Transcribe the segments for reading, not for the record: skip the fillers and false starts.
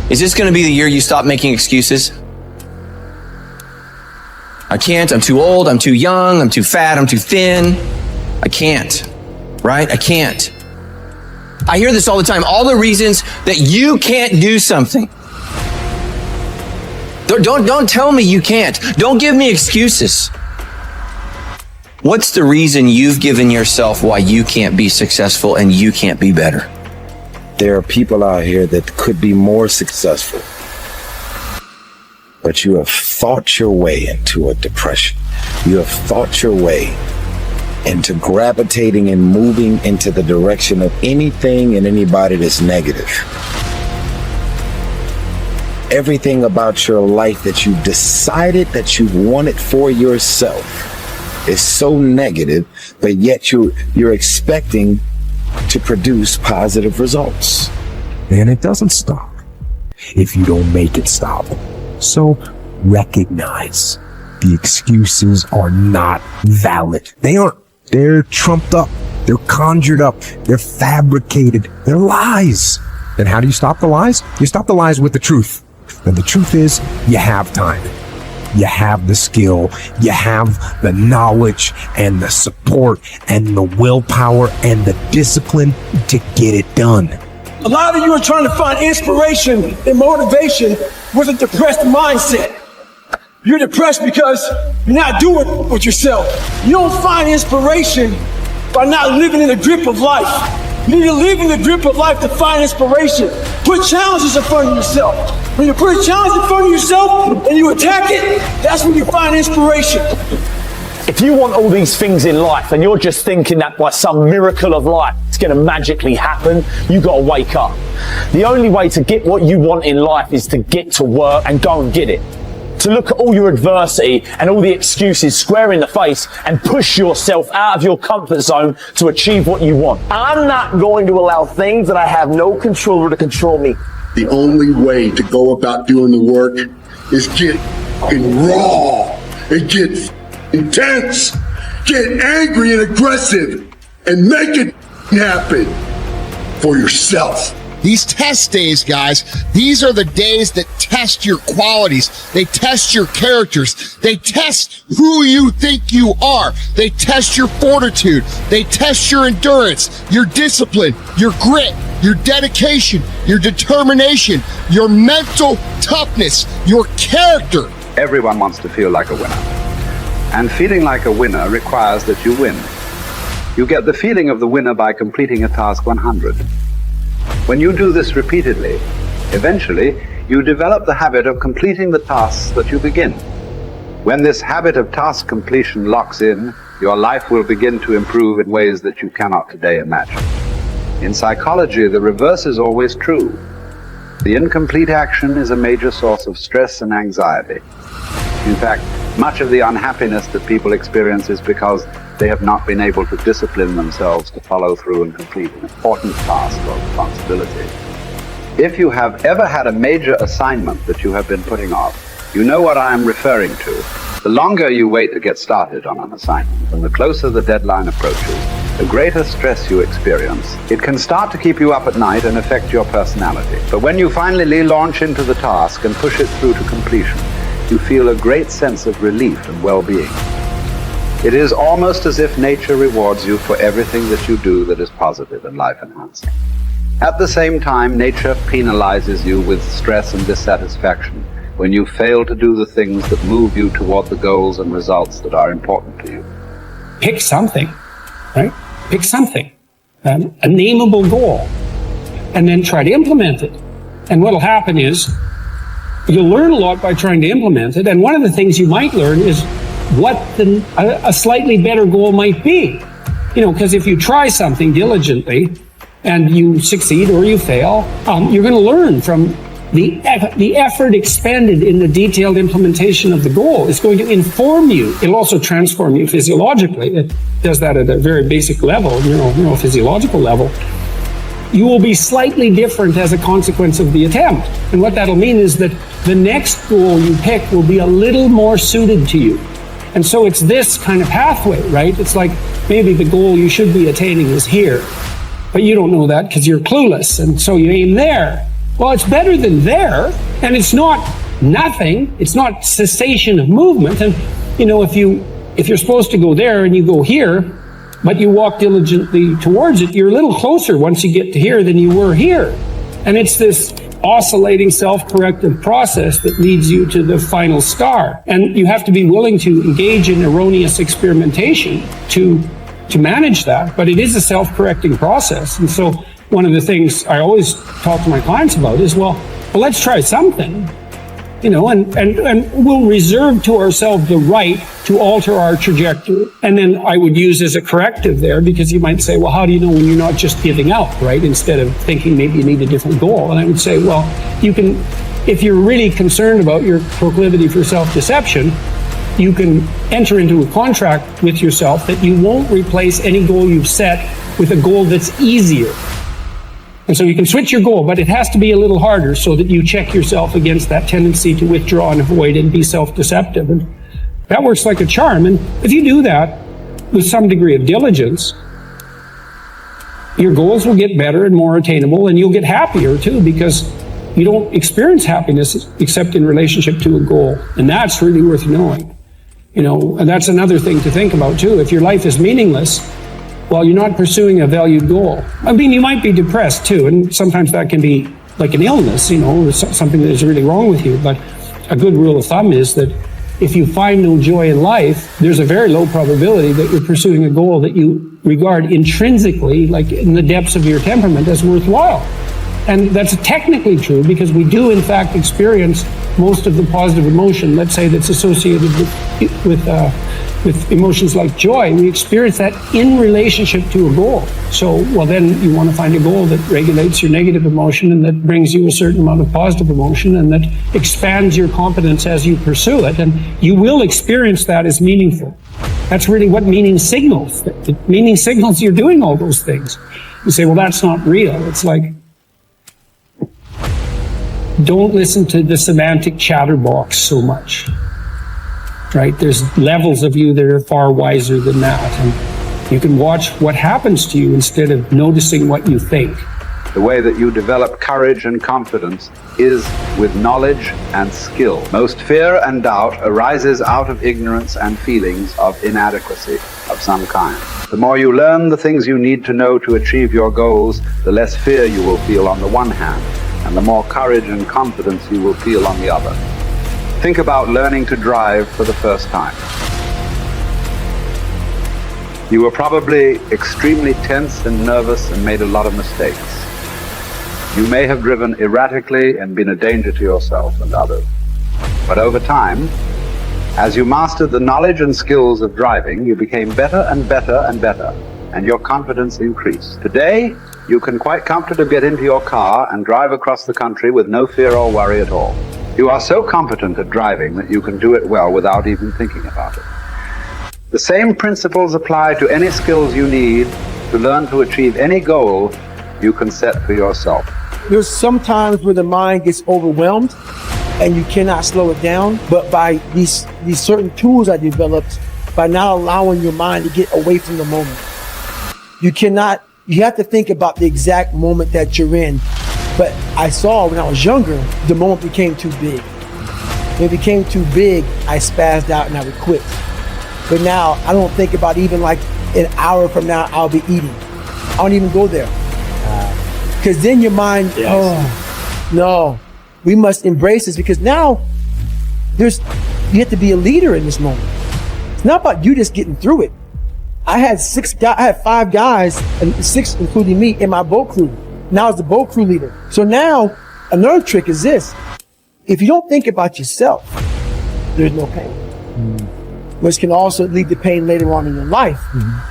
Is this going to be the year you stop making excuses? I can't, I'm too old, I'm too young, I'm too fat, I'm too thin. I can't, right? I can't. I hear this all the time, all the reasons that you can't do something. Don't tell me you can't. Don't give me excuses. What's the reason you've given yourself why you can't be successful and you can't be better? There are people out here that could be more successful, but you have thought your way into a depression. You have thought your way into gravitating and moving into the direction of anything and anybody that's negative. Everything about your life that you decided that you wanted for yourself is so negative, but yet you're expecting to produce positive results. And it doesn't stop if you don't make it stop. So recognize the excuses are not valid. They aren't. They're trumped up. They're conjured up. They're fabricated. They're lies. And how do you stop the lies? You stop the lies with the truth. And the truth is, you have time. You have the skill. You have the knowledge and the support and the willpower and the discipline to get it done. A lot of you are trying to find inspiration and motivation with a depressed mindset. You're depressed because you're not doing it with yourself. You don't find inspiration by not living in the grip of life. You need to live in the grip of life to find inspiration. Put challenges in front of yourself. When you put a challenge in front of yourself and you attack it, that's when you find inspiration. If you want all these things in life and you're just thinking that by some miracle of life it's going to magically happen, you got to wake up. The only way to get what you want in life is to get to work and go and get it. To look at all your adversity and all the excuses square in the face and push yourself out of your comfort zone to achieve what you want. I'm not going to allow things that I have no control over to control me. The only way to go about doing the work is get raw and get intense, get angry and aggressive, and make it happen for yourself. These test days, guys, these are the days that test your qualities. They test your characters. They test who you think you are. They test your fortitude. They test your endurance, your discipline, your grit, your dedication, your determination, your mental toughness, your character. Everyone wants to feel like a winner. And feeling like a winner requires that you win. You get the feeling of the winner by completing a task 100. When you do this repeatedly, eventually you develop the habit of completing the tasks that you begin. When this habit of task completion locks in, your life will begin to improve in ways that you cannot today imagine. In psychology, the reverse is always true. The incomplete action is a major source of stress and anxiety. In fact, much of the unhappiness that people experience is because they have not been able to discipline themselves to follow through and complete an important task or responsibility. If you have ever had a major assignment that you have been putting off, you know what I am referring to. The longer you wait to get started on an assignment, and the closer the deadline approaches, the greater stress you experience. It can start to keep you up at night and affect your personality. But when you finally launch into the task and push it through to completion, you feel a great sense of relief and well-being. It is almost as if nature rewards you for everything that you do that is positive and life-enhancing. At the same time, nature penalizes you with stress and dissatisfaction when you fail to do the things that move you toward the goals and results that are important to you. Pick something, right? Pick something, a nameable goal, and then try to implement it. And what'll happen is you'll learn a lot by trying to implement it. And one of the things you might learn is what a slightly better goal might be. You know, because if you try something diligently and you succeed or you fail, you're going to learn from the effort expended in the detailed implementation of the goal. Is going to inform you. It'll also transform you physiologically. It does that at a very basic level, neurophysiological level. You will be slightly different as a consequence of the attempt. And what that'll mean is that the next goal you pick will be a little more suited to you. And so it's this kind of pathway, right? It's like maybe the goal you should be attaining is here, but you don't know that because you're clueless. And so you aim there. Well, it's better than there, and it's not nothing. It's not cessation of movement. And, you know, if you're supposed to go there and you go here, but you walk diligently towards it, you're a little closer once you get to here than you were here. And it's this oscillating self-corrective process that leads you to the final star. And you have to be willing to engage in erroneous experimentation to manage that, but it is a self-correcting process. And so one of the things I always talk to my clients about is, well, let's try something, you know, and we'll reserve to ourselves the right to alter our trajectory. And then I would use as a corrective there, because you might say, well, how do you know when you're not just giving up, right? Instead of thinking maybe you need a different goal. And I would say, well, you can, if you're really concerned about your proclivity for self-deception, you can enter into a contract with yourself that you won't replace any goal you've set with a goal that's easier. And so you can switch your goal, but it has to be a little harder so that you check yourself against that tendency to withdraw and avoid and be self-deceptive. And that works like a charm. And if you do that with some degree of diligence, your goals will get better and more attainable, and you'll get happier too, because you don't experience happiness except in relationship to a goal. And that's really worth knowing. You know, and that's another thing to think about too. If your life is meaningless, well, you're not pursuing a valued goal. I mean, you might be depressed too, and sometimes that can be like an illness, you know, something that is really wrong with you. But a good rule of thumb is that if you find no joy in life, there's a very low probability that you're pursuing a goal that you regard intrinsically, like in the depths of your temperament, as worthwhile. And that's technically true, because we do in fact experience most of the positive emotion, let's say, that's associated with emotions like joy. We experience that in relationship to a goal. So, well, then you want to find a goal that regulates your negative emotion and that brings you a certain amount of positive emotion and that expands your competence as you pursue it. And you will experience that as meaningful. That's really what meaning signals. Meaning signals you're doing all those things. You say, well, that's not real. It's like, don't listen to the semantic chatterbox so much, right? There's levels of you that are far wiser than that. And you can watch what happens to you instead of noticing what you think. The way that you develop courage and confidence is with knowledge and skill. Most fear and doubt arises out of ignorance and feelings of inadequacy of some kind. The more you learn the things you need to know to achieve your goals, the less fear you will feel on the one hand, and the more courage and confidence you will feel on the other. Think about learning to drive for the first time. You were probably extremely tense and nervous and made a lot of mistakes. You may have driven erratically and been a danger to yourself and others. But over time, as you mastered the knowledge and skills of driving, you became better and better and better, and your confidence increased. Today, you can quite comfortably get into your car and drive across the country with no fear or worry at all. You are so competent at driving that you can do it well without even thinking about it. The same principles apply to any skills you need to learn to achieve any goal you can set for yourself. There's some times where the mind gets overwhelmed and you cannot slow it down, but by these certain tools I developed, by not allowing your mind to get away from the moment. You have to think about the exact moment that you're in. But I saw when I was younger, the moment became too big. When it became too big, I spazzed out and I would quit. But now I don't think about even like an hour from now, I'll be eating. I don't even go there. Because then your mind, oh, no, we must embrace this, because now you have to be a leader in this moment. It's not about you just getting through it. I had 5 guys, and 6 including me, in my boat crew. Now I was the boat crew leader. So now another trick is this: if you don't think about yourself, there's no pain. Which can also lead to pain later on in your life.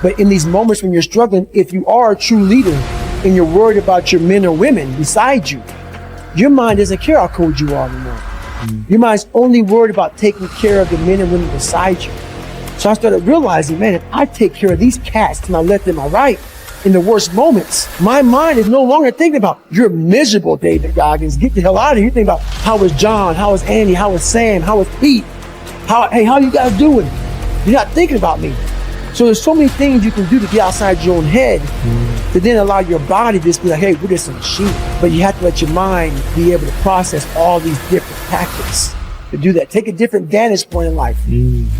But in these moments when you're struggling, if you are a true leader and you're worried about your men or women beside you, your mind doesn't care how cold you are anymore. Your mind's only worried about taking care of the men and women beside you. So I started realizing, man, if I take care of these cats and I let them right in the worst moments, my mind is no longer thinking about, you're miserable, David Goggins, get the hell out of here. You're thinking about, how is John, how is Andy, how is Sam, how is Pete, how you guys doing? You're not thinking about me. So there's so many things you can do to get outside your own head to then allow your body to just be like, hey, we're just a machine. But you have to let your mind be able to process all these different tactics to do that. Take a different vantage point in life.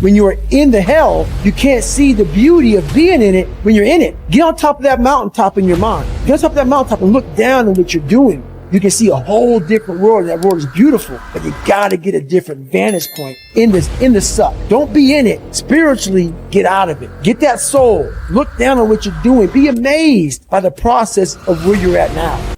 When you are in the hell, you can't see the beauty of being in it when you're in it. Get on top of that mountaintop in your mind. Get on top of that mountaintop and look down at what you're doing. You can see a whole different world. That world is beautiful, but you gotta get a different vantage point in the suck. Don't be in it. Spiritually, get out of it. Get that soul. Look down on what you're doing. Be amazed by the process of where you're at now.